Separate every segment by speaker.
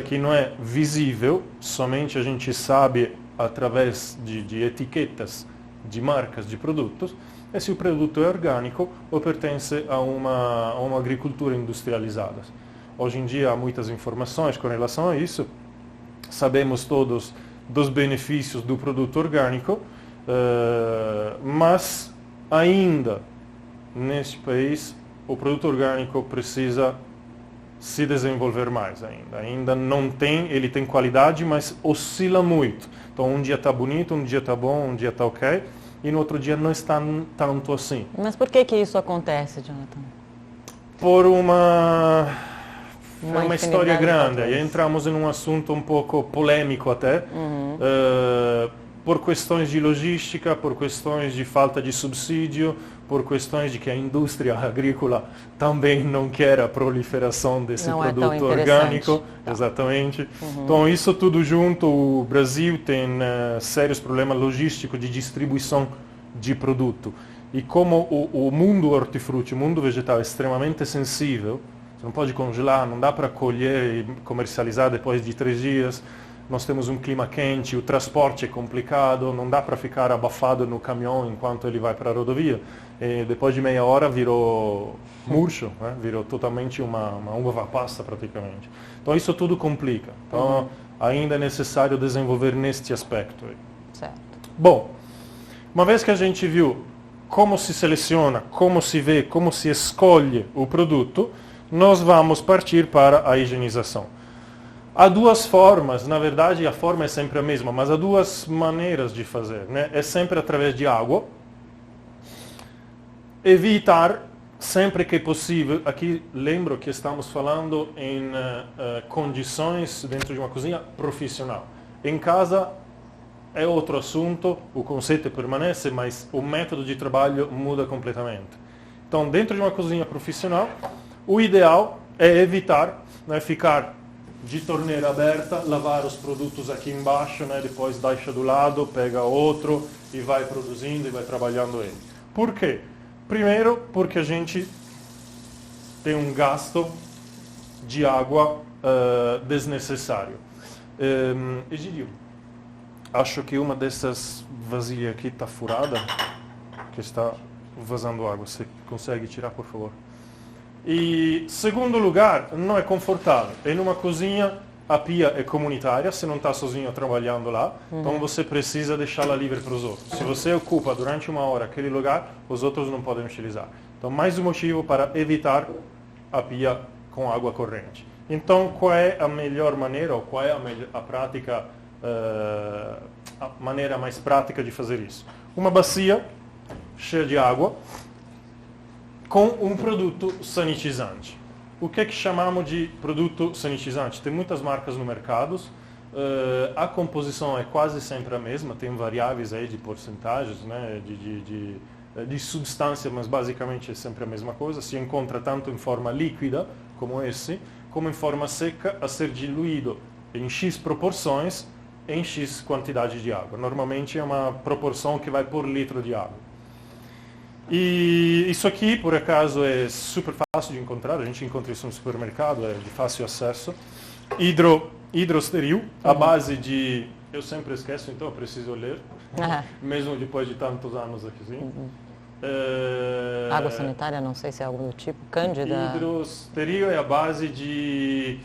Speaker 1: que não é visível, somente a gente sabe através de etiquetas de marcas de produtos, é se o produto é orgânico ou pertence a uma agricultura industrializada. Hoje em dia há muitas informações com relação a isso, sabemos todos dos benefícios do produto orgânico, mas ainda neste país o produto orgânico precisa se desenvolver mais ainda. Ainda não tem, ele tem qualidade, mas oscila muito. Então um dia está bonito, um dia está bom, um dia está ok, e no outro dia não está tanto assim.
Speaker 2: Mas por que isso acontece, Jonathan?
Speaker 1: Por uma história grande,
Speaker 2: aí
Speaker 1: entramos em um assunto um pouco polêmico até, por questões de logística, por questões de falta de subsídio, por questões de que a indústria agrícola também não quer a proliferação desse produto orgânico. Tá. Exatamente. Então isso tudo junto, o Brasil tem sérios problemas logísticos de distribuição de produto. E como o mundo hortifruti, o mundo vegetal é extremamente sensível, você não pode congelar, não dá para colher e comercializar depois de 3 dias. Nós temos um clima quente, o transporte é complicado, não dá para ficar abafado no caminhão enquanto ele vai para a rodovia. E depois de meia hora virou murcho, né? Virou totalmente uma uva passa praticamente. Então isso tudo complica. Então ainda é necessário desenvolver neste aspecto.
Speaker 2: Certo.
Speaker 1: Bom, uma vez que a gente viu como se seleciona, como se vê, como se escolhe o produto, nós vamos partir para a higienização. Há 2 formas, na verdade a forma é sempre a mesma, mas há 2 maneiras de fazer, né? É sempre através de água. Evitar, sempre que possível, aqui lembro que estamos falando em condições dentro de uma cozinha profissional. Em casa é outro assunto, o conceito permanece, mas o método de trabalho muda completamente. Então, dentro de uma cozinha profissional, o ideal é evitar, né, ficar de torneira aberta, lavar os produtos aqui embaixo, né, depois deixa do lado, pega outro e vai produzindo e vai trabalhando ele. Por quê? Primeiro, porque a gente tem um gasto de água desnecessário. Egidio, acho que uma dessas vasilhas aqui está furada, que está vazando água. Você consegue tirar, por favor? E, segundo lugar, não é confortável. Em uma cozinha, a pia é comunitária, você não está sozinho trabalhando lá, então você precisa deixá-la livre para os outros. Se você ocupa durante 1 hora aquele lugar, os outros não podem utilizar. Então, mais um motivo para evitar a pia com água corrente. Então, qual é a melhor maneira, ou qual é a prática, a maneira mais prática de fazer isso? Uma bacia cheia de água, com um produto sanitizante. O que é que chamamos de produto sanitizante? Tem muitas marcas no mercado, a composição é quase sempre a mesma, tem variáveis aí de porcentagens, né, de substância, mas basicamente é sempre a mesma coisa. Se encontra tanto em forma líquida, como esse, como em forma seca, a ser diluído em X proporções, em X quantidade de água. Normalmente é uma proporção que vai por litro de água. E isso aqui, por acaso, é super fácil de encontrar, a gente encontra isso no supermercado, é de fácil acesso. Hidrosteril, a base de... Eu sempre esqueço, então eu preciso ler, mesmo depois de tantos anos aqui.
Speaker 2: Água sanitária, não sei se é algo do tipo, cândida...
Speaker 1: Hidrosteril é a base de...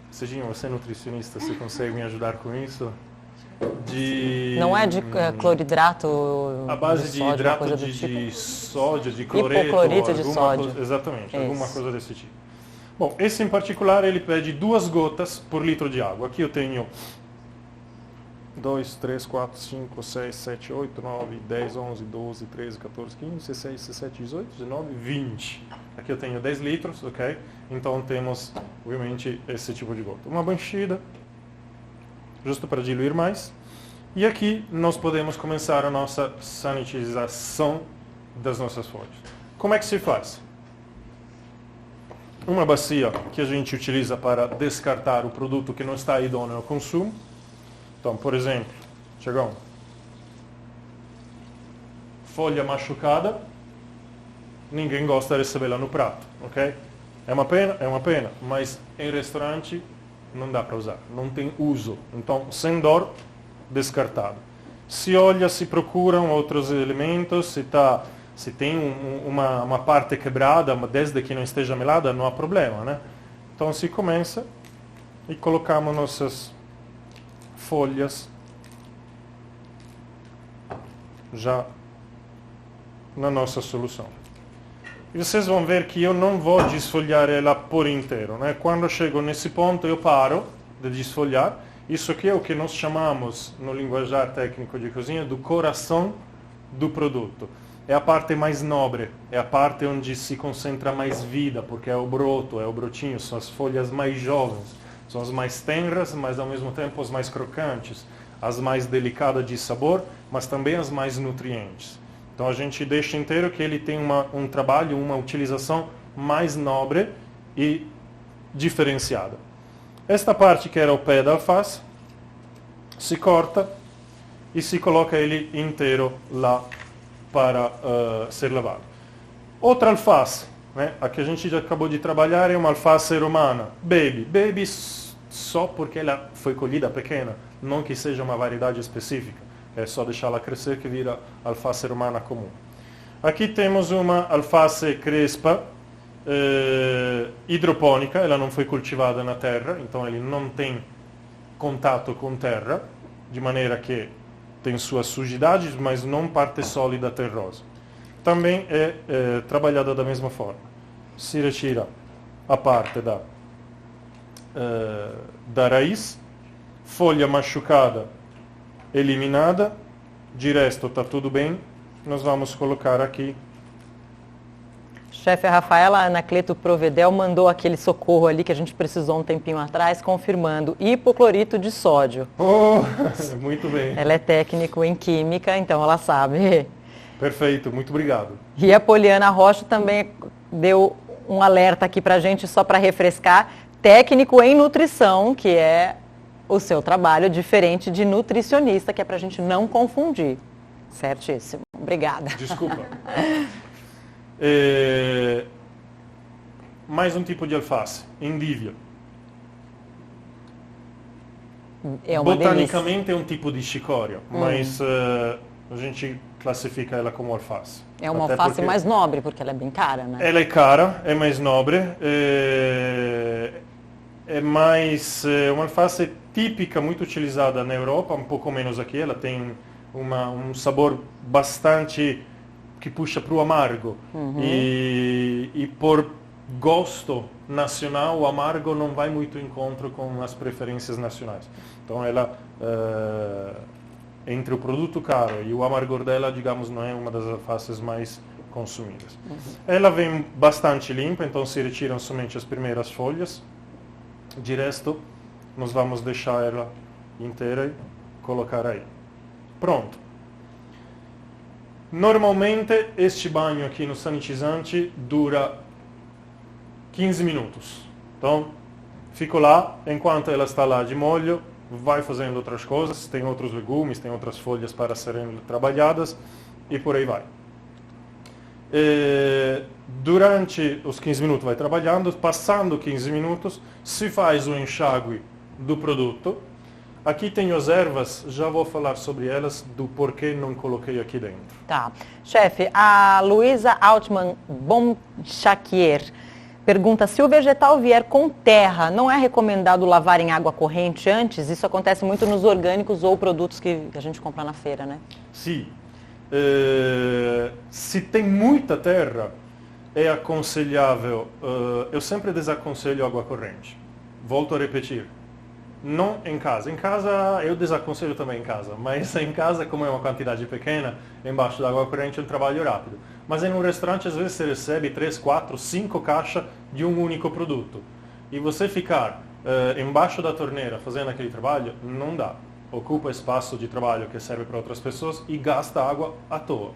Speaker 1: Serginho, você é nutricionista, você consegue me ajudar com isso?
Speaker 2: Não é de cloridrato
Speaker 1: a base de
Speaker 2: sódio,
Speaker 1: hidrato
Speaker 2: de
Speaker 1: tipo. Sódio, de cloreto,
Speaker 2: hipoclorito de sódio.
Speaker 1: Exatamente, alguma coisa desse tipo. Bom, esse em particular ele pede 2 gotas por litro de água. Aqui eu tenho 2, 3, 4, 5, 6, 7, 8, 9, 10, 11, 12, 13, 14, 15, 16, 17, 18, 19, 20. Aqui eu tenho 10 litros, ok? Então temos, obviamente, esse tipo de gota. Uma banchida, justo para diluir mais. E aqui nós podemos começar a nossa sanitização das nossas folhas. Como é que se faz? Uma bacia que a gente utiliza para descartar o produto que não está idôneo ao consumo. Então, por exemplo, Tiagão, folha machucada, ninguém gosta de recebê-la no prato, ok? É uma pena, mas em restaurante não dá para usar, não tem uso. Então, sem dor, descartado. Se olha, se procuram outros elementos, se tem uma parte quebrada, desde que não esteja melada, não há problema, né? Então se começa e colocamos nossas folhas já na nossa solução. E vocês vão ver que eu não vou desfolhar ela por inteiro, né? Quando chego nesse ponto eu paro de desfolhar. Isso aqui é o que nós chamamos no linguajar técnico de cozinha do coração do produto. É a parte mais nobre, é a parte onde se concentra mais vida, porque é o broto, é o brotinho, são as folhas mais jovens, são as mais tenras, mas ao mesmo tempo as mais crocantes, as mais delicadas de sabor, mas também as mais nutrientes. Então a gente deixa inteiro que ele tem um trabalho, uma utilização mais nobre e diferenciada. Esta parte que era o pé da alface, se corta e se coloca ele inteiro lá para ser lavado. Outra alface, né, a que a gente já acabou de trabalhar, é uma alface romana, baby. Baby só porque ela foi colhida pequena, não que seja uma variedade específica. É só deixá-la crescer que vira alface romana comum. Aqui temos uma alface crespa, hidropônica, ela não foi cultivada na terra, então ele não tem contato com terra, de maneira que tem suas sujidades, mas não parte sólida terrosa. Também é trabalhada da mesma forma. Se retira a parte da raiz, folha machucada eliminada, de resto está tudo bem. Nós vamos colocar aqui.
Speaker 2: Chefe, a Rafaela Anacleto Provedel mandou aquele socorro ali que a gente precisou um tempinho atrás, confirmando hipoclorito de sódio.
Speaker 1: Oh, muito bem.
Speaker 2: Ela é técnico em química, então ela sabe.
Speaker 1: Perfeito, muito obrigado.
Speaker 2: E a Poliana Rocha também deu um alerta aqui pra gente, só para refrescar, técnico em nutrição, que é o seu trabalho, diferente de nutricionista, que é pra gente não confundir. Certíssimo. Obrigada.
Speaker 1: Desculpa. Mais um tipo de alface, endívia.
Speaker 2: É uma
Speaker 1: Botanicamente
Speaker 2: delícia.
Speaker 1: é um tipo de chicória, mas a gente classifica ela como alface.
Speaker 2: É uma
Speaker 1: Até
Speaker 2: alface
Speaker 1: porque
Speaker 2: mais nobre, porque ela é bem cara, né?
Speaker 1: ela é cara, é mais nobre, é uma alface típica, muito utilizada na Europa, um pouco menos aqui. Ela tem um sabor bastante que puxa para o amargo. E por gosto nacional, o amargo não vai muito em encontro com as preferências nacionais. Então ela, entre o produto caro e o amargor dela, digamos, não é uma das alfaces mais consumidas. Ela vem bastante limpa, então se retiram somente as primeiras folhas. De resto, nós vamos deixar ela inteira e colocar aí. Pronto. Normalmente, este banho aqui no sanitizante dura 15 minutos. Então, fico lá, enquanto ela está lá de molho, vai fazendo outras coisas, tem outros legumes, tem outras folhas para serem trabalhadas e por aí vai. Durante os 15 minutos vai trabalhando, passando 15 minutos, se faz o enxágue do produto. Aqui tenho as ervas, já vou falar sobre elas, do porquê não coloquei aqui dentro.
Speaker 2: Tá. Chefe, a Luísa Altman Bonchaquier pergunta, se o vegetal vier com terra, não é recomendado lavar em água corrente antes? Isso acontece muito nos orgânicos ou produtos que a gente compra na feira, né?
Speaker 1: Sim. Se tem muita terra, é aconselhável, eu sempre desaconselho água corrente. Volto a repetir, não em casa. Em casa eu desaconselho também em casa, mas em casa, como é uma quantidade pequena, embaixo da água corrente é um trabalho rápido. Mas em um restaurante, às vezes, você recebe 3, 4, 5 caixas de um único produto. E você ficar embaixo da torneira fazendo aquele trabalho, não dá. Ocupa espaço de trabalho que serve para outras pessoas e gasta água à toa.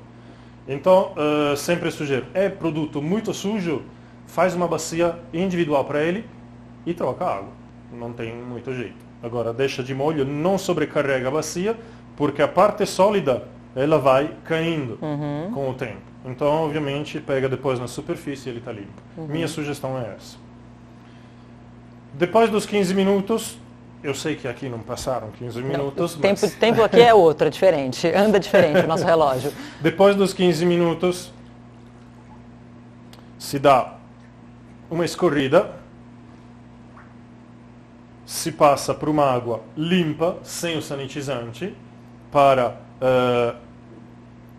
Speaker 1: Então, sempre sugiro, é produto muito sujo, faz uma bacia individual para ele e troca a água. Não tem muito jeito. Agora, deixa de molho, não sobrecarrega a bacia, porque a parte sólida, ela vai caindo com o tempo. Então, obviamente, pega depois na superfície e ele está limpo. Minha sugestão é essa. Depois dos 15 minutos, eu sei que aqui não passaram 15 minutos,
Speaker 2: O
Speaker 1: mas...
Speaker 2: tempo aqui é outro, é diferente, anda diferente o nosso relógio.
Speaker 1: Depois dos 15 minutos, si dà uma escorrida, si passa por uma água limpa, sem o sanitizante, para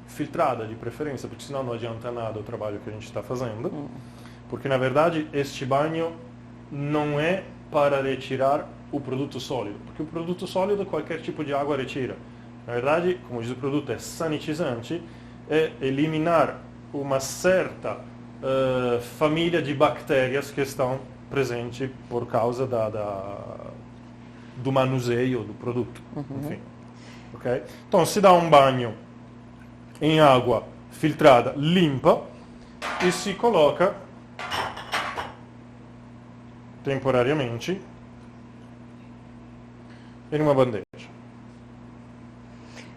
Speaker 1: filtrada de preferência, porque senão não adianta nada o trabalho que a gente está fazendo. Porque na verdade este banho não é para retirar o produto sólido, porque o produto sólido qualquer tipo de água retira. Na verdade, como diz o produto, é sanitizante, é eliminar uma certa família de bactérias que estão presentes por causa do manuseio do produto. Enfim. Okay? Então se dá um banho em água filtrada limpa e se coloca temporariamente em uma bandeja.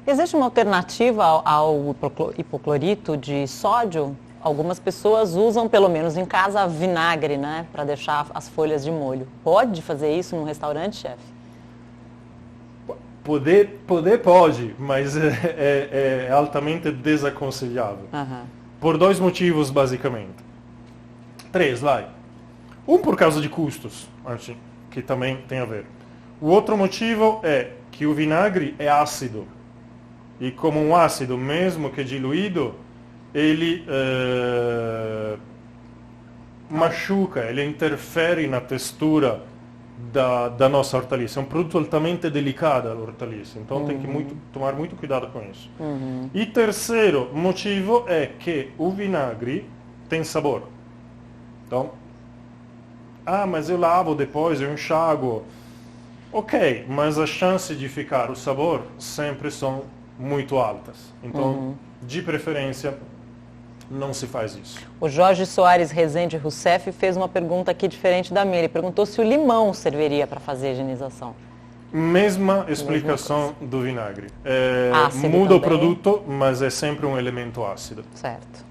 Speaker 2: Existe uma alternativa ao hipoclorito de sódio? Algumas pessoas usam, pelo menos em casa, vinagre, né, para deixar as folhas de molho. Pode fazer isso num restaurante, chefe?
Speaker 1: Poder pode, mas é altamente desaconselhável. Por dois motivos, basicamente. 3, vai. Um, por causa de custos, que também tem a ver. O outro motivo é que o vinagre é ácido. E como um ácido, mesmo que diluído, ele machuca, ele interfere na textura da nossa hortaliça. É um produto altamente delicado a hortaliça, então tem que tomar muito cuidado com isso. E terceiro motivo é que o vinagre tem sabor. Então, mas eu lavo depois, eu enxago. Ok, mas as chances de ficar o sabor sempre são muito altas. Então, de preferência, não se faz isso.
Speaker 2: O Jorge Soares Rezende Rousseff fez uma pergunta aqui diferente da minha. Ele perguntou se o limão serviria para fazer higienização.
Speaker 1: Mesma explicação do vinagre.
Speaker 2: Ácido
Speaker 1: muda o
Speaker 2: também.
Speaker 1: produto, mas é sempre um elemento ácido.
Speaker 2: Certo.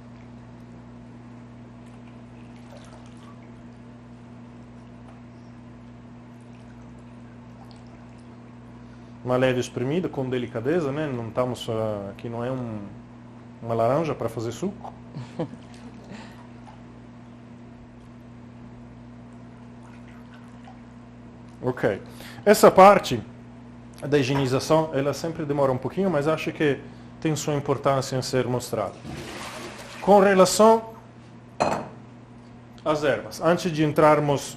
Speaker 1: Uma leve espremida, com delicadeza, né? Não estamos aqui não é uma laranja para fazer suco. Ok. Essa parte da higienização, ela sempre demora um pouquinho, mas acho que tem sua importância em ser mostrada. Com relação às ervas, antes de entrarmos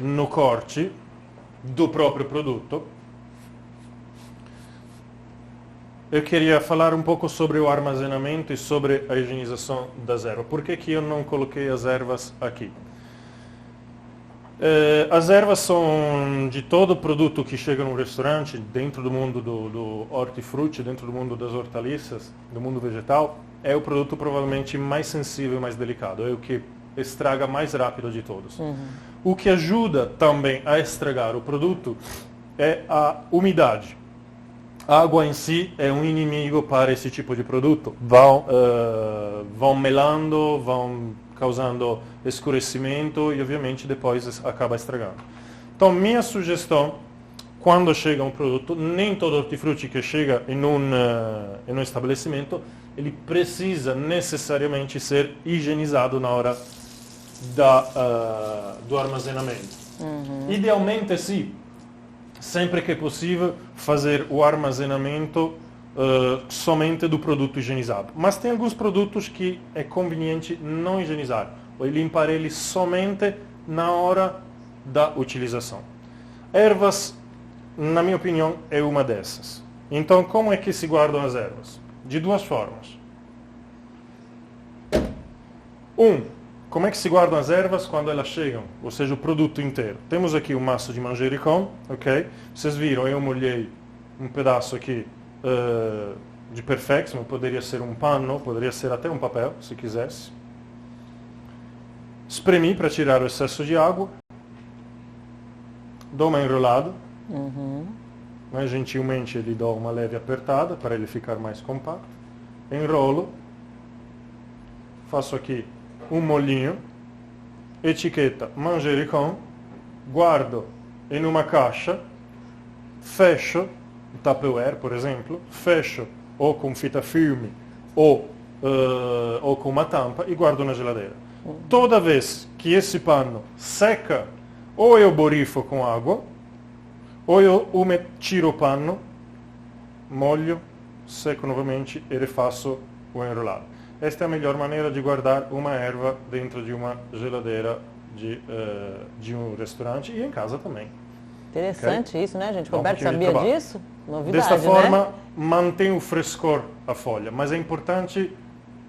Speaker 1: no corte do próprio produto, eu queria falar um pouco sobre o armazenamento e sobre a higienização das ervas. Por que eu não coloquei as ervas aqui? As ervas são de todo produto que chega num restaurante, dentro do mundo do hortifruti, dentro do mundo das hortaliças, do mundo vegetal, é o produto provavelmente mais sensível e mais delicado, é o que estraga mais rápido de todos. O que ajuda também a estragar o produto é a umidade. A água em si é um inimigo para esse tipo de produto. Vão melando, vão causando escurecimento e obviamente depois acaba estragando. Então minha sugestão, quando chega um produto, nem todo hortifruti que chega em um estabelecimento, ele precisa necessariamente ser higienizado na hora do armazenamento. Idealmente sim, sempre que possível, fazer o armazenamento somente do produto higienizado. Mas tem alguns produtos que é conveniente não higienizar, ou limpar eles somente na hora da utilização. Ervas, na minha opinião, é uma dessas. Então, como é que se guardam as ervas? De duas formas. Como é que se guardam as ervas quando elas chegam? Ou seja, o produto inteiro. Temos aqui um maço de manjericão, ok? Vocês viram, eu molhei um pedaço aqui de Perfex, mas poderia ser um pano, poderia ser até um papel, se quisesse. Espremi para tirar o excesso de água. Dou uma enrolada. Mas gentilmente lhe dou uma leve apertada para ele ficar mais compacto. Enrolo. Faço aqui um molhinho, etiqueta manjericão, guardo em uma caixa, fecho, o Tupperware, por exemplo, fecho ou com fita filme ou com uma tampa e guardo na geladeira. Toda vez que esse pano seca, ou eu borrifo com água, ou eu tiro o pano, molho, seco novamente e rifaço o enrolado. Esta é a melhor maneira de guardar uma erva dentro de uma geladeira de um restaurante e em casa também.
Speaker 2: Interessante
Speaker 1: Okay?
Speaker 2: isso, né, gente?
Speaker 1: Dá um
Speaker 2: Roberto
Speaker 1: pouquinho de
Speaker 2: sabia
Speaker 1: trabalho.
Speaker 2: disso? Novidade,
Speaker 1: Desta forma,
Speaker 2: né?
Speaker 1: mantém o frescor a folha, mas é importante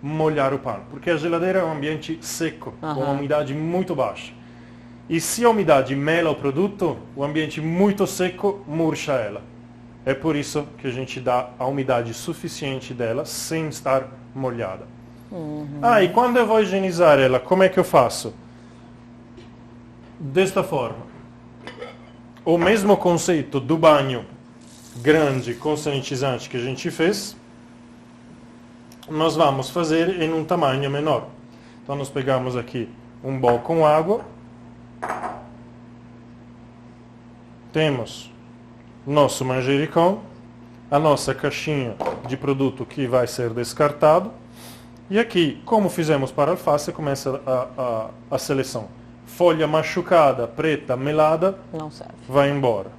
Speaker 1: molhar o pano, porque a geladeira é um ambiente seco, com uma umidade muito baixa. E se a umidade mela o produto, o ambiente muito seco murcha ela. É por isso que a gente dá a umidade suficiente dela sem estar molhada. E quando eu vou higienizar ela, como é que eu faço? Desta forma. O mesmo conceito do banho grande com sanitizante que a gente fez, nós vamos fazer em um tamanho menor. Então nós pegamos aqui um bol com água, temos nosso manjericão, a nossa caixinha de produto que vai ser descartado, e aqui, como fizemos para a alface, começa a seleção. Folha machucada, preta, melada,
Speaker 2: Não serve.
Speaker 1: vai embora.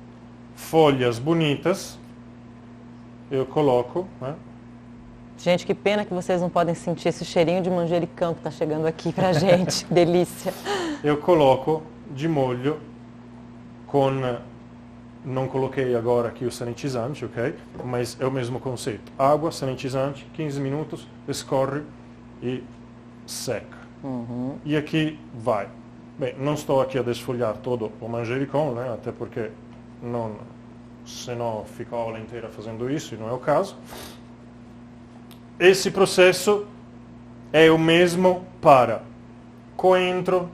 Speaker 1: Folhas bonitas, eu coloco, né?
Speaker 2: Gente, que pena que vocês não podem sentir esse cheirinho de manjericão que está chegando aqui pra gente. Delícia.
Speaker 1: Eu coloco de molho com... Não coloquei agora aqui o sanitizante, ok? Mas é o mesmo conceito. Água, sanitizante, 15 minutos, escorre e seca. E aqui vai. Bem, não estou aqui a desfolhar todo o manjericão, né? Até porque senão fico a aula inteira fazendo isso e não é o caso. Esse processo é o mesmo para coentro,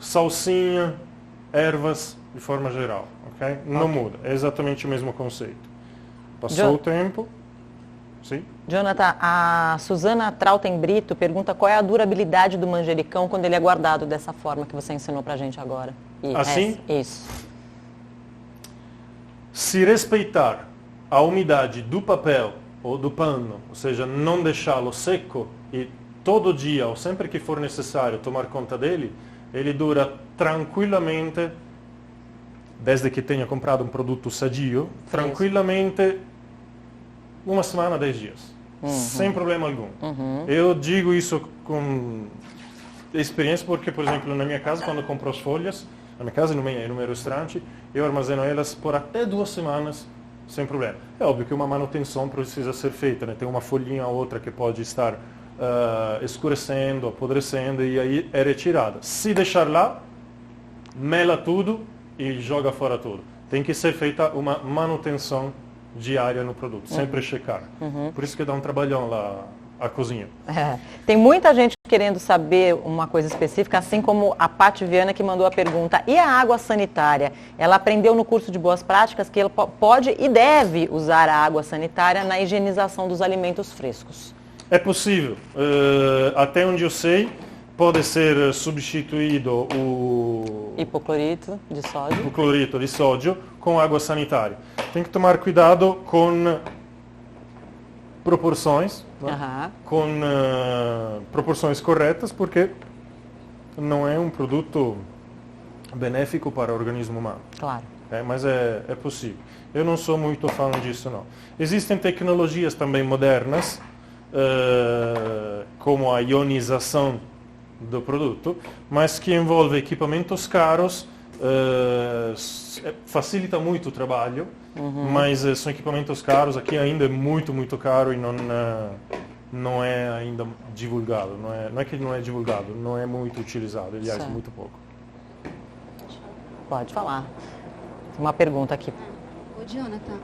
Speaker 1: salsinha, ervas, de forma geral, ok? Não muda, é exatamente o mesmo conceito. Passou o tempo, sim?
Speaker 2: Jonathan, a Suzana Trautem Brito pergunta qual é a durabilidade do manjericão quando ele é guardado dessa forma que você ensinou pra gente agora.
Speaker 1: Assim?
Speaker 2: Isso.
Speaker 1: Se respeitar a umidade do papel ou do pano, ou seja, não deixá-lo seco e todo dia ou sempre que for necessário tomar conta dele, ele dura tranquilamente, desde que tenha comprado um produto sadio, tranquilamente uma semana, 10 dias. Sem problema algum. Eu digo isso com experiência porque, por exemplo, na minha casa, quando eu compro as folhas, na minha casa e no meu restaurante, eu armazeno elas por até 2 semanas sem problema. É óbvio que uma manutenção precisa ser feita, né? Tem uma folhinha ou outra que pode estar escurecendo, apodrecendo e aí é retirada. Se deixar lá, mela tudo e joga fora tudo. Tem que ser feita uma manutenção diária no produto, sempre checar. Por isso que dá um trabalhão lá a cozinha.
Speaker 2: Tem muita gente querendo saber uma coisa específica, assim como a Paty Viana que mandou a pergunta. E a água sanitária? Ela aprendeu no curso de boas práticas que ela pode e deve usar a água sanitária na higienização dos alimentos frescos.
Speaker 1: É possível. Até onde eu sei, pode ser substituído o
Speaker 2: hipoclorito de
Speaker 1: sódio com água sanitária. Tem que tomar cuidado com proporções, né? Com proporções corretas, porque não é um produto benéfico para o organismo humano.
Speaker 2: Claro.
Speaker 1: Mas é possível. Eu não sou muito fã disso, não. Existem tecnologias também modernas, como a ionização do produto, mas que envolve equipamentos caros, facilita muito o trabalho, mas são equipamentos caros, aqui ainda é muito, muito caro e não é ainda divulgado, não é que não é divulgado, não é muito utilizado, aliás, muito pouco.
Speaker 2: Pode falar. Tem uma pergunta aqui.
Speaker 3: Ô, Jonathan,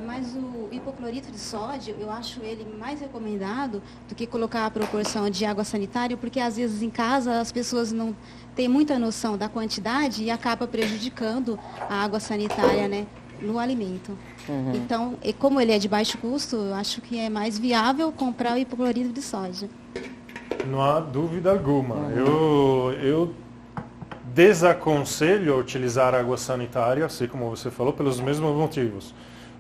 Speaker 3: mas o hipoclorito de sódio, eu acho ele mais recomendado do que colocar a proporção de água sanitária, porque às vezes em casa as pessoas não têm muita noção da quantidade e acaba prejudicando a água sanitária, né, no alimento. Então, como ele é de baixo custo, eu acho que é mais viável comprar o hipoclorito de sódio.
Speaker 1: Não há dúvida alguma. Eu Desaconselho utilizar água sanitária, assim como você falou, pelos mesmos motivos.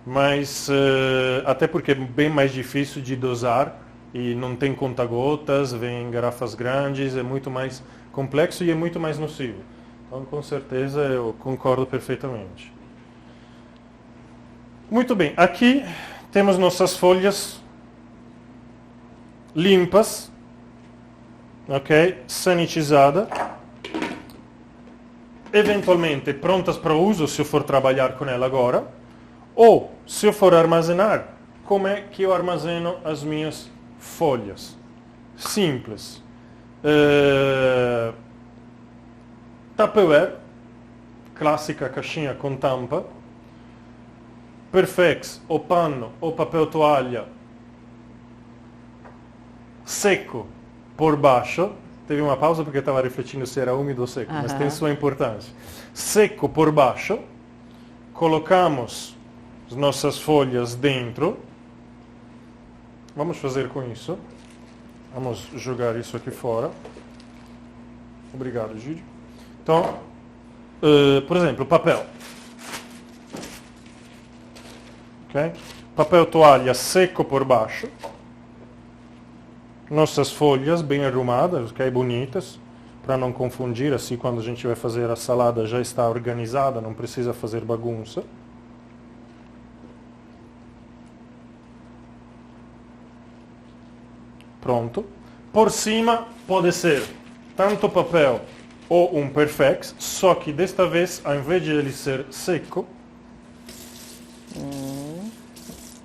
Speaker 1: Mas até porque é bem mais difícil de dosar e não tem conta-gotas, vem em garrafas grandes, é muito mais complexo e é muito mais nocivo. Então, com certeza, eu concordo perfeitamente. Muito bem, aqui temos nossas folhas limpas, ok? Sanitizada, eventualmente prontas para uso se eu for trabalhar com ela agora, ou se eu for armazenar, como é que eu armazeno as minhas folhas? Simples. Tupperware, clássica caixinha com tampa, Perfex, ou pano, ou papel toalha, seco por baixo. Teve uma pausa porque eu estava refletindo se era úmido ou seco, mas tem sua importância. Seco por baixo, colocamos as nossas folhas dentro. Vamos fazer com isso. Vamos jogar isso aqui fora. Obrigado, Gídio. Então, por exemplo, papel. Okay? Papel toalha seco por baixo. Nossas folhas bem arrumadas, okay? Bonitas, para não confundir, assim quando a gente vai fazer a salada já está organizada, não precisa fazer bagunça. Pronto. Por cima pode ser tanto papel ou um Perfex, só que desta vez, ao invés de ele ser seco,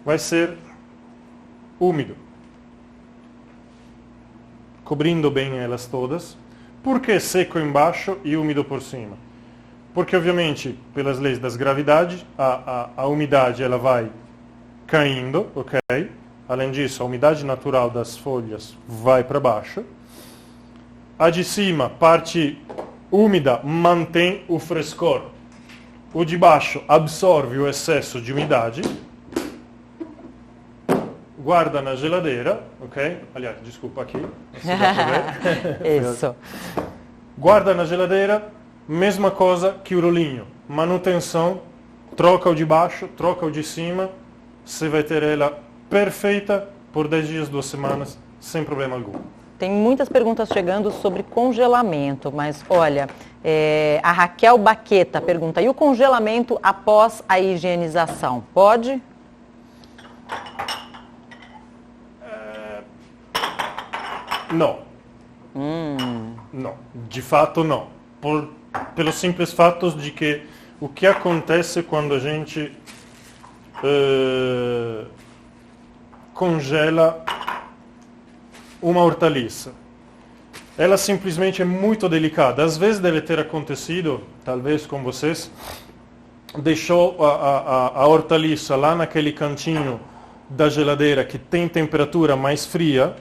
Speaker 1: vai ser úmido, cobrindo bem elas todas. Por que seco embaixo e úmido por cima? Porque, obviamente, pelas leis das gravidades, a umidade ela vai caindo, ok? Além disso, a umidade natural das folhas vai para baixo. A de cima, parte úmida, mantém o frescor. O de baixo absorve o excesso de umidade, guarda na geladeira, ok? Aliás, desculpa aqui.
Speaker 2: Isso.
Speaker 1: Guarda na geladeira, mesma coisa que o rolinho. Manutenção, troca o de baixo, troca o de cima, você vai ter ela perfeita por 10 dias, 2 semanas, sem problema algum.
Speaker 2: Tem muitas perguntas chegando sobre congelamento, mas olha, a Raquel Baqueta pergunta, e o congelamento após a higienização, pode?
Speaker 1: Não. Não. De fato, não. Pelo simples fato de que o que acontece quando a gente congela uma hortaliça? Ela simplesmente é muito delicada. Às vezes deve ter acontecido, talvez com vocês, deixou a hortaliça lá naquele cantinho da geladeira que tem temperatura mais fria,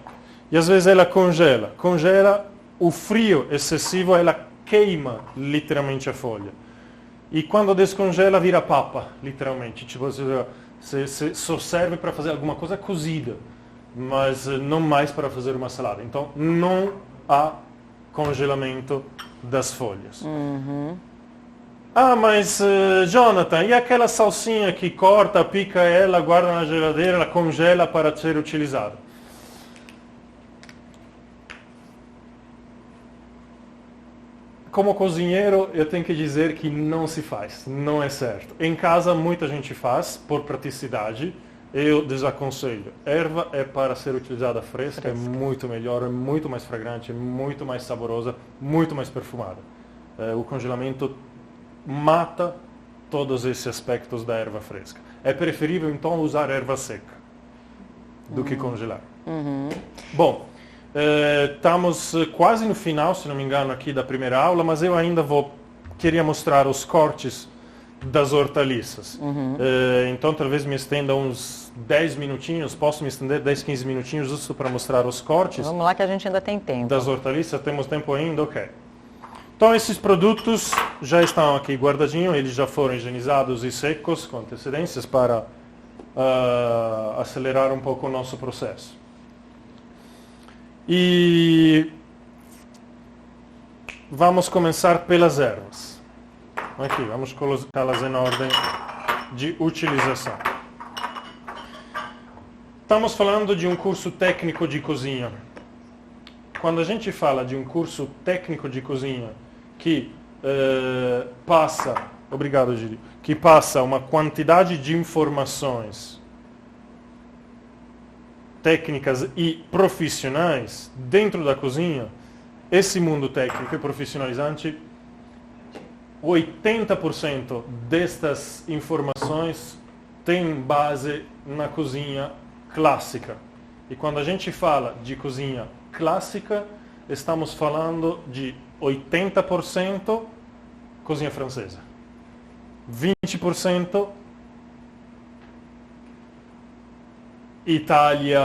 Speaker 1: e às vezes ela congela. Congela, o frio excessivo, ela queima literalmente a folha. E quando descongela, vira papa, literalmente. Tipo, você só serve para fazer alguma coisa cozida, mas não mais para fazer uma salada. Então, não há congelamento das folhas. Ah, mas Jonathan, e aquela salsinha que corta, pica ela, guarda na geladeira, ela congela para ser utilizada? Como cozinheiro, eu tenho que dizer que não se faz, não é certo. Em casa, muita gente faz, por praticidade. Eu desaconselho. Erva é para ser utilizada fresca, é muito melhor, é muito mais fragrante, é muito mais saborosa, muito mais perfumada. O congelamento mata todos esses aspectos da erva fresca. É preferível, então, usar erva seca do que congelar. Bom, estamos quase no final, se não me engano, aqui da primeira aula, mas eu ainda queria mostrar os cortes das hortaliças. Então talvez me estenda uns 10 minutinhos, posso me estender 10, 15 minutinhos justo para mostrar os cortes.
Speaker 2: Vamos lá que a gente ainda tem tempo.
Speaker 1: Das hortaliças, temos tempo ainda? Ok. Então esses produtos já estão aqui guardadinhos, eles já foram higienizados e secos com antecedências para acelerar um pouco o nosso processo. E vamos começar pelas ervas. Aqui, vamos colocá-las em ordem de utilização. Estamos falando de um curso técnico de cozinha. Quando a gente fala de um curso técnico de cozinha que passa, obrigado, Giri, que passa uma quantidade de informações técnicas e profissionais dentro da cozinha, esse mundo técnico e profissionalizante, 80% destas informações tem base na cozinha clássica. E quando a gente fala de cozinha clássica, estamos falando de 80% cozinha francesa, 20% Itália,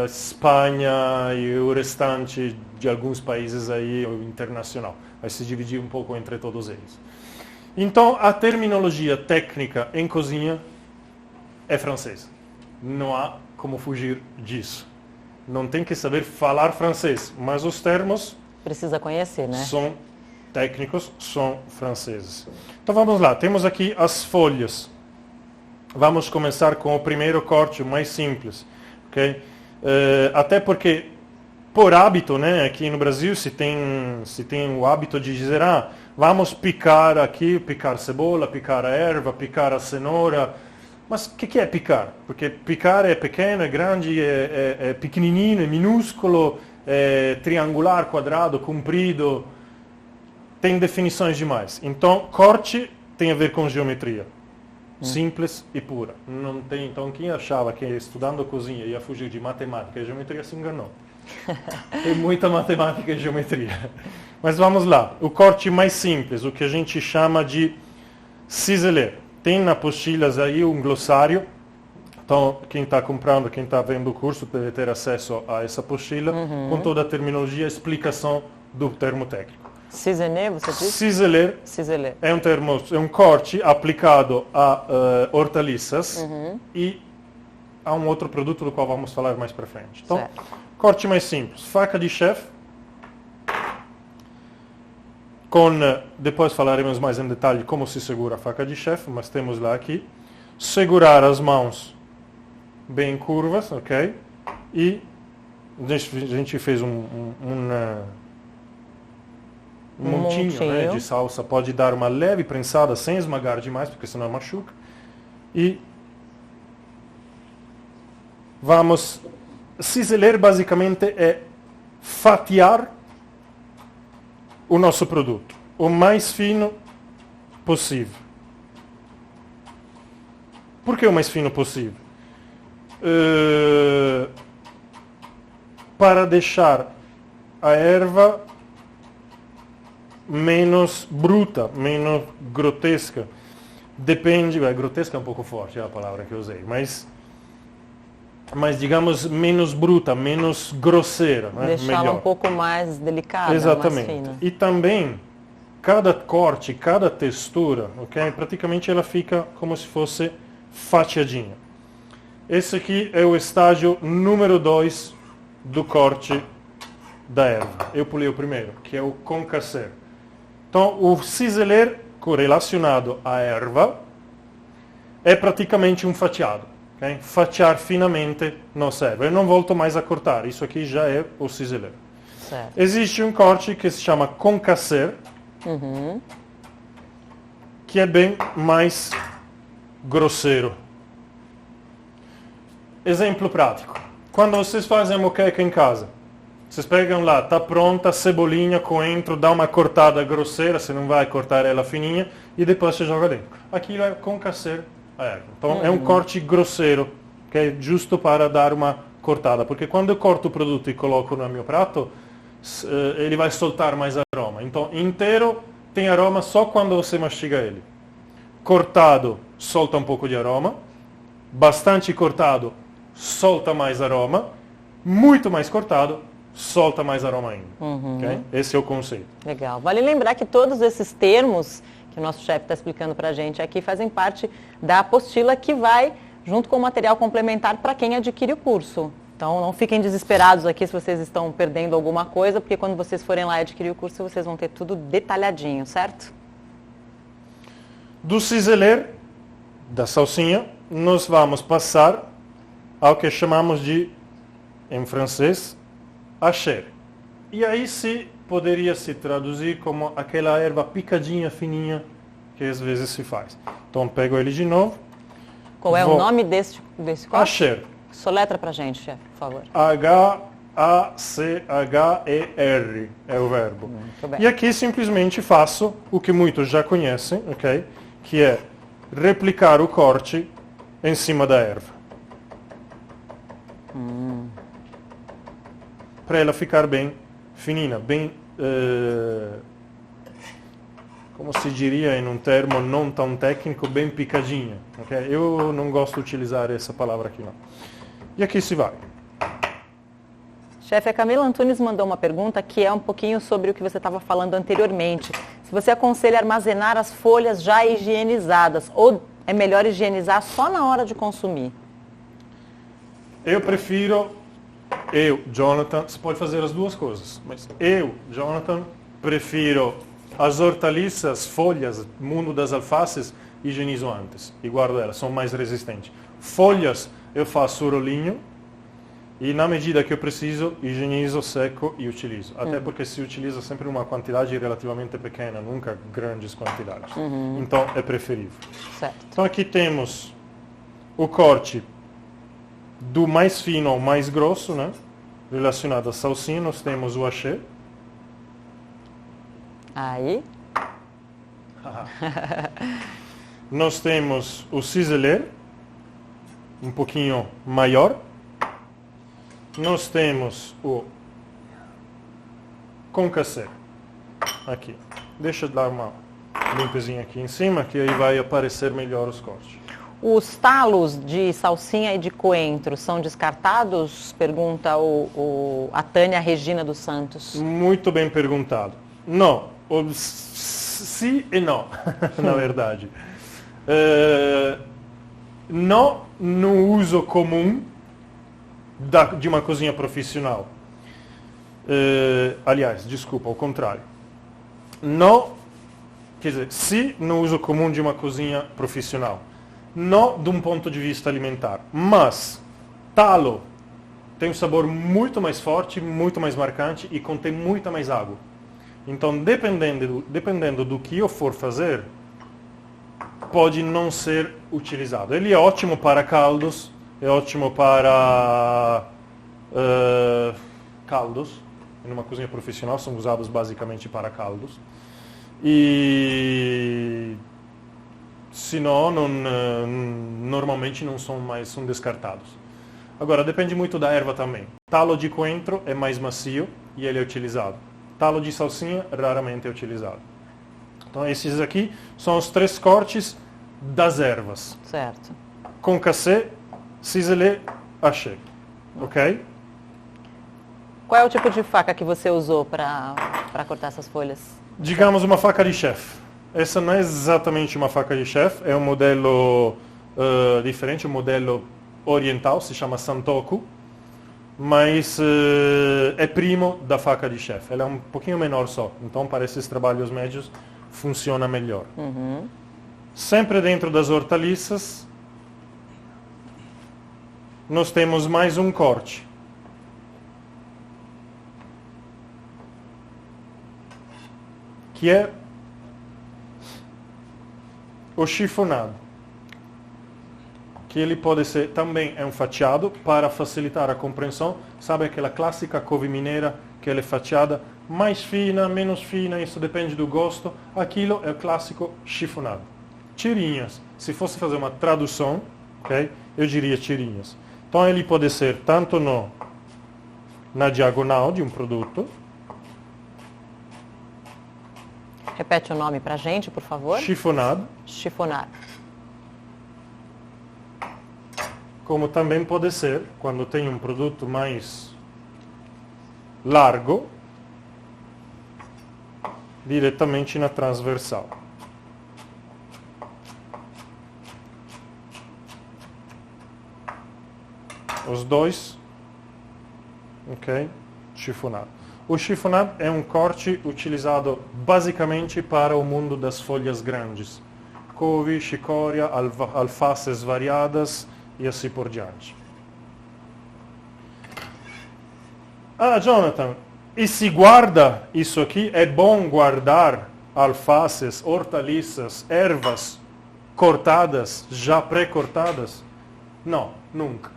Speaker 1: Espanha e o restante de alguns países aí internacional. Vai se dividir um pouco entre todos eles. Então, a terminologia técnica em cozinha é francesa. Não há como fugir disso. Não tem que saber falar francês, mas os termos
Speaker 2: precisa conhecer, né?
Speaker 1: São técnicos, são franceses. Então vamos lá, temos aqui as folhas. Vamos começar com o primeiro corte, o mais simples. Okay? Até porque, por hábito, né, aqui no Brasil se tem o hábito de dizer, vamos picar aqui, picar cebola, picar a erva, picar a cenoura. Mas o que é picar? Porque picar é pequeno, é grande, é pequenininho, é minúsculo, é triangular, quadrado, comprido. Tem definições demais. Então, corte tem a ver com geometria. Simples e pura. Não tem, então, quem achava que estudando cozinha ia fugir de matemática e geometria se enganou. Tem muita matemática e geometria. Mas vamos lá. O corte mais simples, o que a gente chama de ciselé. Tem na apostila aí um glossário. Então, quem está comprando, quem está vendo o curso, deve ter acesso a essa apostila com toda a terminologia e explicação do termo técnico.
Speaker 2: Ciselé, você disse?
Speaker 1: Ciselé é um corte aplicado a hortaliças e a um outro produto do qual vamos falar mais para frente. Então, certo. Corte mais simples. Faca de chefe. Depois falaremos mais em detalhe como se segura a faca de chefe, mas temos lá aqui. Segurar as mãos bem curvas, ok? E a gente fez um montinho, né, de salsa. Pode dar uma leve prensada sem esmagar demais, porque senão machuca. E vamos... Ciseler basicamente é fatiar o nosso produto o mais fino possível. Por que o mais fino possível? Para deixar a erva menos bruta, menos grotesca. Depende, grotesca é um pouco forte, é a palavra que eu usei, mas digamos menos bruta, menos grosseira. Né?
Speaker 2: Deixá-la um pouco mais delicada,
Speaker 1: exatamente.
Speaker 2: Mais fina.
Speaker 1: E também, cada corte, cada textura, okay, praticamente ela fica como se fosse fatiadinha. Esse aqui é o estágio número 2 do corte da erva. Eu pulei o primeiro, que é o concassé. Então, o ciseler correlacionado à erva é praticamente um fatiado. Okay? Fatiar finamente não serve. Eu não volto mais a cortar. Isso aqui já é o ciseler. Certo. Existe um corte que se chama concassé, que é bem mais grosseiro. Exemplo prático. Quando vocês fazem moqueca em casa, vocês pegam lá, tá pronta, cebolinha, coentro, dá uma cortada grosseira, você não vai cortar ela fininha, e depois você joga dentro. Aquilo é concassé a erva. Então é um corte grosseiro, que é justo para dar uma cortada. Porque quando eu corto o produto e coloco no meu prato, ele vai soltar mais aroma. Então inteiro tem aroma só quando você mastiga ele. Cortado, solta um pouco de aroma. Bastante cortado, solta mais aroma. Muito mais cortado, solta mais aroma ainda. Okay? Esse é o conceito.
Speaker 2: Legal. Vale lembrar que todos esses termos que o nosso chefe está explicando para a gente aqui fazem parte da apostila que vai junto com o material complementar para quem adquire o curso. Então não fiquem desesperados aqui se vocês estão perdendo alguma coisa, porque quando vocês forem lá adquirir o curso, vocês vão ter tudo detalhadinho, certo?
Speaker 1: Do ciselé, da salsinha, nós vamos passar ao que chamamos de, em francês, hacher. E aí se poderia se traduzir como aquela erva picadinha, fininha, que às vezes se faz. Então pego ele de novo.
Speaker 2: Qual é o nome desse corte?
Speaker 1: Hacher.
Speaker 2: Soletra pra gente, chefe, por favor.
Speaker 1: H-A-C-H-E-R é o verbo.
Speaker 2: Muito bem.
Speaker 1: E aqui simplesmente faço o que muitos já conhecem, ok? Que é replicar o corte em cima da erva. Para ela ficar bem fininha, bem, como se diria em um termo não tão técnico, bem picadinha. Okay? Eu não gosto de utilizar essa palavra aqui não. E aqui se vai.
Speaker 2: Chefe, a Camila Antunes mandou uma pergunta que é um pouquinho sobre o que você estava falando anteriormente. Se você aconselha armazenar as folhas já higienizadas ou é melhor higienizar só na hora de consumir?
Speaker 1: Jonathan, você pode fazer as duas coisas, mas Jonathan, prefiro as hortaliças, folhas, mundo das alfaces, higienizo antes e guardo elas, são mais resistentes. Folhas, eu faço o rolinho e na medida que eu preciso, higienizo, seco e utilizo. Até porque se utiliza sempre uma quantidade relativamente pequena, nunca grandes quantidades. Então é preferível.
Speaker 2: Certo.
Speaker 1: Então aqui temos o corte do mais fino ao mais grosso, né? Relacionado à salsinha, nós temos o hacher.
Speaker 2: Aí.
Speaker 1: Nós temos o ciselé, um pouquinho maior. Nós temos o concassé, aqui. Deixa eu dar uma limpezinha aqui em cima, que aí vai aparecer melhor os cortes.
Speaker 2: Os talos de salsinha e de coentro são descartados? Pergunta a Tânia Regina dos Santos.
Speaker 1: Muito bem perguntado. Não, sim e não, na verdade. Não no uso comum de uma cozinha profissional. Aliás, desculpa, ao contrário. Não, quer dizer, sim no uso comum de uma cozinha profissional. Não de um ponto de vista alimentar. Mas talo tem um sabor muito mais forte, muito mais marcante e contém muita mais água. Então, dependendo do que eu for fazer, pode não ser utilizado. Ele é ótimo para caldos, é ótimo para caldos. Numa cozinha profissional são usados basicamente para caldos. E senão, normalmente não são mais, são descartados. Agora, depende muito da erva também. Talo de coentro é mais macio e ele é utilizado. Talo de salsinha raramente é utilizado. Então esses aqui são os 3 cortes das ervas.
Speaker 2: Certo.
Speaker 1: Concassé, ciselé, hacher. Ok?
Speaker 2: Qual é o tipo de faca que você usou para cortar essas folhas?
Speaker 1: Digamos uma faca de chefe. Essa não é exatamente uma faca de chefe, é um modelo diferente, um modelo oriental, se chama Santoku, mas é primo da faca de chefe. Ela é um pouquinho menor só, então para esses trabalhos médios funciona melhor. Sempre dentro das hortaliças, nós temos mais um corte. Que é o chifonado, que ele pode ser também é um fatiado para facilitar a compreensão. Sabe aquela clássica couve mineira que ela é fatiada, mais fina, menos fina, isso depende do gosto. Aquilo é o clássico chifonado. Tirinhas, se fosse fazer uma tradução, okay, eu diria tirinhas. Então ele pode ser tanto na diagonal de um produto.
Speaker 2: Repete o nome pra gente, por favor.
Speaker 1: Chifonado.
Speaker 2: Chifonado.
Speaker 1: Como também pode ser, quando tem um produto mais largo, diretamente na transversal. Os dois ok? Chiffonado. O chiffonado é um corte utilizado basicamente para o mundo das folhas grandes. Couve, chicória, alfaces variadas e assim por diante. Ah, Jonathan, e se guarda isso aqui? É bom guardar alfaces, hortaliças, ervas cortadas, já pré-cortadas? Não, nunca.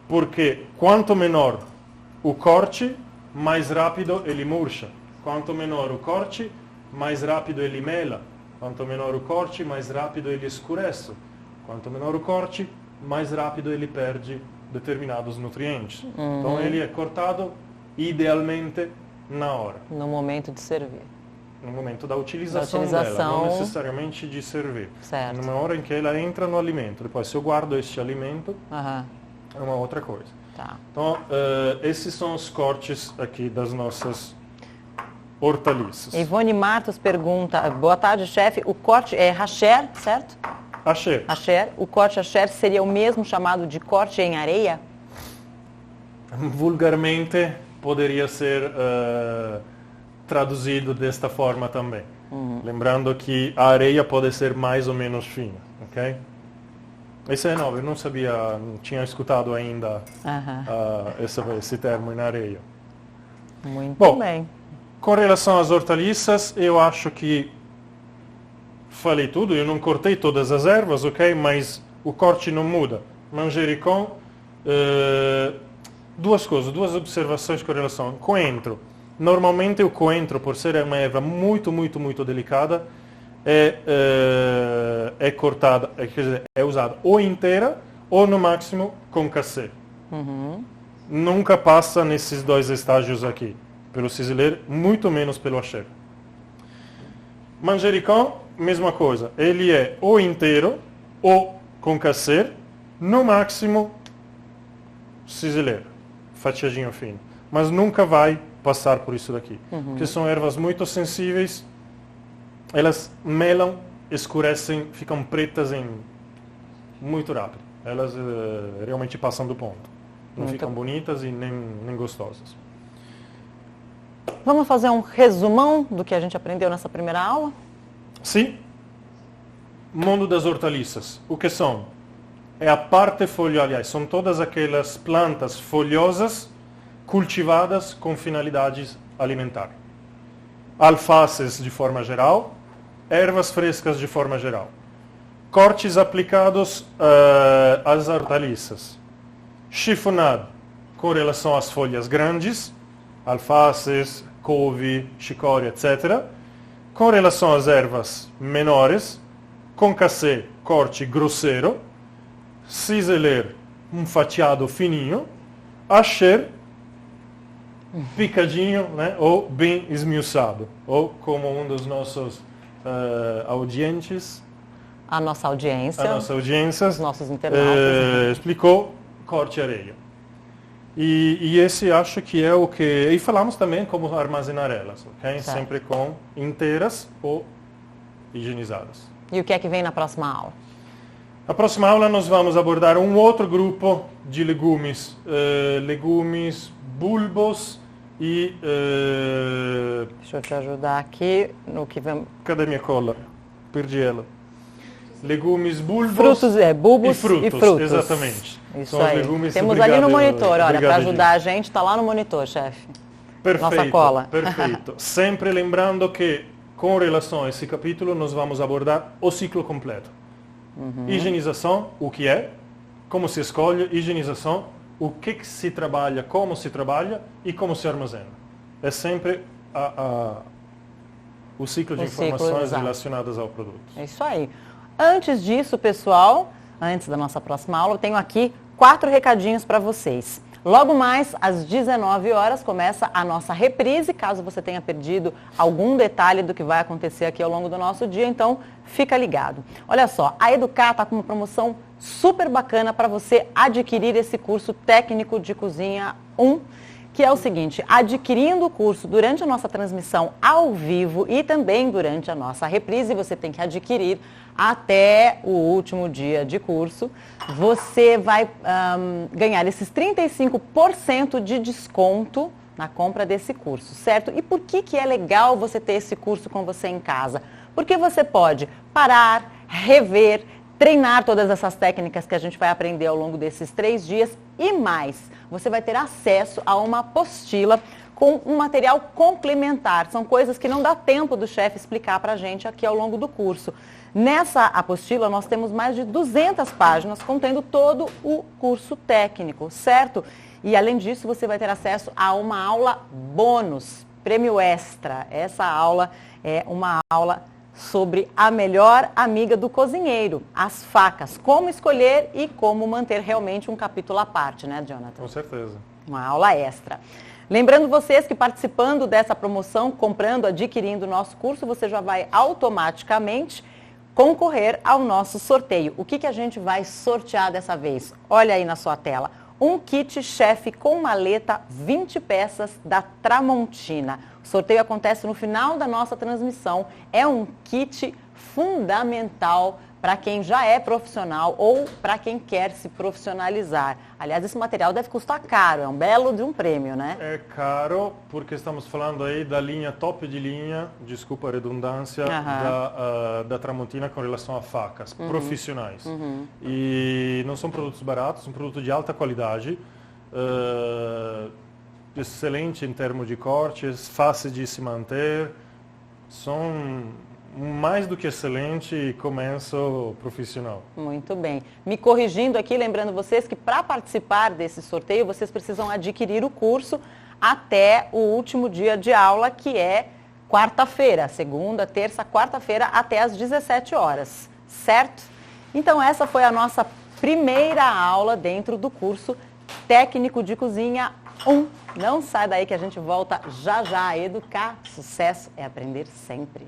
Speaker 1: Porque quanto menor o corte, mais rápido ele murcha. Quanto menor o corte, mais rápido ele mela. Quanto menor o corte, mais rápido ele escurece. Quanto menor o corte, mais rápido ele perde determinados nutrientes. Então ele é cortado idealmente na hora.
Speaker 2: No momento de servir.
Speaker 1: No momento da utilização dela, não necessariamente de servir.
Speaker 2: Certo.
Speaker 1: Numa hora em que ela entra no alimento. Depois, se eu guardo este alimento, é uma outra coisa.
Speaker 2: Tá.
Speaker 1: Então, esses são os cortes aqui das nossas hortaliças.
Speaker 2: Ivone Martos pergunta, boa tarde, chefe, o corte é hacher, certo?
Speaker 1: Hacher.
Speaker 2: Hacher. O corte hacher seria o mesmo chamado de corte em areia?
Speaker 1: Vulgarmente, poderia ser traduzido desta forma também. Lembrando que a areia pode ser mais ou menos fina, ok? Isso é novo, eu não sabia, não tinha escutado ainda esse termo na areia.
Speaker 2: Muito bem.
Speaker 1: Com relação às hortaliças, eu acho que falei tudo, eu não cortei todas as ervas, ok? Mas o corte não muda. Manjericão, duas coisas, duas observações com relação ao coentro. Normalmente o coentro, por ser uma erva muito, muito, muito delicada, é cortada, quer dizer, é usada ou inteira ou no máximo com cassê. Nunca passa nesses dois estágios aqui, pelo ciselheiro, muito menos pelo hacher. Manjericão, mesma coisa, ele é ou inteiro ou com cassê, no máximo ciselheiro, fatiadinho fino, mas nunca vai passar por isso daqui, porque são ervas muito sensíveis, elas melam, escurecem, ficam pretas muito rápido. Elas realmente passam do ponto. Não ficam bonitas e nem gostosas.
Speaker 2: Vamos fazer um resumão do que a gente aprendeu nessa primeira aula?
Speaker 1: Sim. Mundo das hortaliças. O que são? É a parte folhosa, aliás, são todas aquelas plantas folhosas cultivadas com finalidades alimentares. Alfaces de forma geral, ervas frescas de forma geral. Cortes aplicados às hortaliças. Chiffonado com relação às folhas grandes, alfaces, couve, chicória, etc. Com relação às ervas menores, com cassê, corte grosseiro. Ciseler, um fatiado fininho. Hacher, picadinho, né? Ou bem esmiuçado. Ou como um dos nossos audientes,
Speaker 2: a nossa audiência,
Speaker 1: os
Speaker 2: nossos internautas,
Speaker 1: explicou, corte areia. E esse acho que é o que... E falamos também como armazenar elas, ok?
Speaker 2: Certo.
Speaker 1: Sempre com inteiras ou higienizadas.
Speaker 2: E o que é que vem na próxima aula?
Speaker 1: Na próxima aula nós vamos abordar um outro grupo de legumes. Legumes bulbos e...
Speaker 2: Deixa eu te ajudar aqui no que vamos...
Speaker 1: Cadê minha cola? Perdi ela. Legumes bulbos
Speaker 2: frutos, bulbos
Speaker 1: e frutos. Exatamente.
Speaker 2: Isso
Speaker 1: são
Speaker 2: aí.
Speaker 1: legumes.
Speaker 2: Temos
Speaker 1: obrigado,
Speaker 2: ali no monitor, olha, para ajudar
Speaker 1: gente.
Speaker 2: a gente, está lá no monitor, chefe.
Speaker 1: Perfeito,
Speaker 2: nossa cola.
Speaker 1: Perfeito. Sempre lembrando que, com relação a esse capítulo, nós vamos abordar o ciclo completo. Higienização, o que é, como se escolhe, higienização, o que se trabalha, como se trabalha e como se armazena. É sempre o ciclo de informações relacionadas ao produto.
Speaker 2: É isso aí. Antes disso, pessoal, antes da nossa próxima aula, eu tenho aqui 4 recadinhos para vocês. Logo mais, às 19 horas, começa a nossa reprise, caso você tenha perdido algum detalhe do que vai acontecer aqui ao longo do nosso dia, então fica ligado. Olha só, a Educar está com uma promoção super bacana para você adquirir esse curso técnico de cozinha 1, que é o seguinte: adquirindo o curso durante a nossa transmissão ao vivo e também durante a nossa reprise, você tem que adquirir até o último dia de curso, você vai ganhar esses 35% de desconto na compra desse curso, certo? E por que é legal você ter esse curso com você em casa? Porque você pode parar, rever, treinar todas essas técnicas que a gente vai aprender ao longo desses 3 dias e mais. Você vai ter acesso a uma apostila com um material complementar. São coisas que não dá tempo do chefe explicar para a gente aqui ao longo do curso. Nessa apostila nós temos mais de 200 páginas contendo todo o curso técnico, certo? E além disso você vai ter acesso a uma aula bônus, prêmio extra. Essa aula é uma aula sobre a melhor amiga do cozinheiro, as facas, como escolher e como manter realmente um capítulo à parte, né, Jonathan?
Speaker 1: Com certeza.
Speaker 2: Uma aula extra. Lembrando vocês que participando dessa promoção, comprando, adquirindo o nosso curso, você já vai automaticamente concorrer ao nosso sorteio. O que a gente vai sortear dessa vez? Olha aí na sua tela. Um kit chefe com maleta 20 peças da Tramontina. O sorteio acontece no final da nossa transmissão. É um kit fundamental para quem já é profissional ou para quem quer se profissionalizar. Aliás, esse material deve custar caro, é um belo de um prêmio, né?
Speaker 1: É caro porque estamos falando aí da linha top de linha, desculpa a redundância, da Tramontina com relação a facas profissionais. E não são produtos baratos, são produtos de alta qualidade, excelente em termos de cortes, fácil de se manter, são mais do que excelente começo profissional.
Speaker 2: Muito bem. Me corrigindo aqui, lembrando vocês que para participar desse sorteio, vocês precisam adquirir o curso até o último dia de aula, que é quarta-feira, segunda, terça, quarta-feira, até às 17 horas, certo? Então essa foi a nossa primeira aula dentro do curso Técnico de Cozinha 1. Não sai daí que a gente volta já já a educar. Sucesso é aprender sempre.